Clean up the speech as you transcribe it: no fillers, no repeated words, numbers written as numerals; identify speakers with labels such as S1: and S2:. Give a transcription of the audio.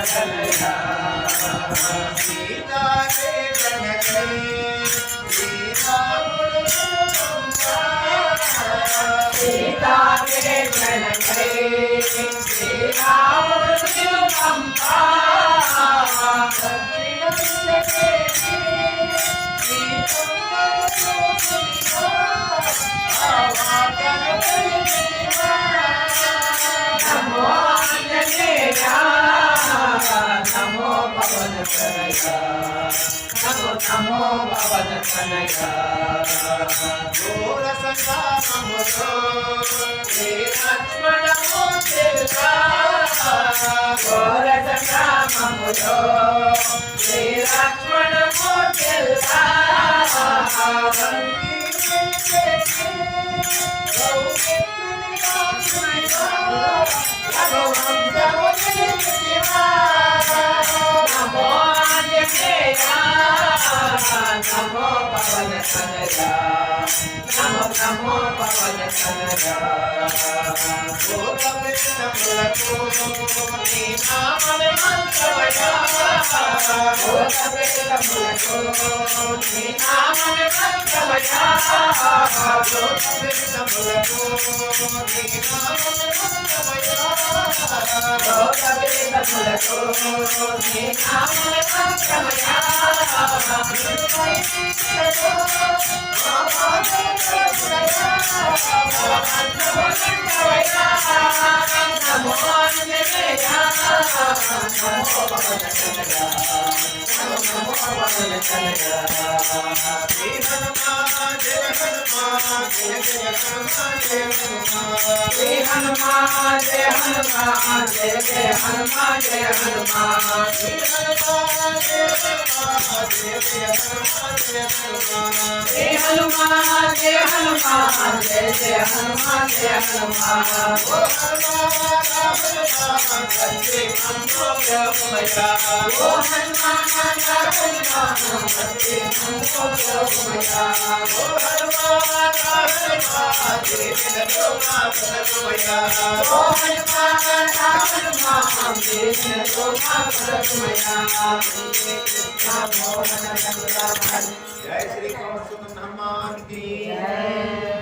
S1: तनया सीता के जनके सीता के जनके श्रीरामुर्तिरुपम्पा नमो आंजनेया नमो पवन तनया नमो नमो पवन तनया घोर संग्राममुलो श्री लक्ष्मण मूर्तिर्गा घोर संग्राममुलो श्री लक्ष्मण मूर्तिर्गा नमो आंजनेया नमो पवन तनया नमो नमो पवन तनया गोपवृषमुलको नी नामने मंत्रवया गोपवृषमुलको नी नामने मंत्रवया गोपवृषमुलको नी नामने मंत्रवया गोपवृषमुलको नी नामने मंत्रवया नमो आंजनेया नमो पवन तनया नमो पवन तनया श्री हनुमान जय हनुमान जय जय हनुमान जय हनुमान श्री हनुमान जय हनुमान जय जय हनुमान जय हनुमान श्री हनुमान जय हनुमान जय जय हनुमान जय हनुमान श्री हनुमान जय हनुमान जय जय हनुमान जय हनुमान ओ हनुमान हनुमान बंदे हमको प्रभुमया ओ हनुमान हनुमान बंदे हमको प्रभुमया ओ हनुमान हनुमान देव लोका प्रभुमया ओ हनुमान हनुमान देव लोका प्रभुमया जय श्री कृष्ण हनुमान की जय।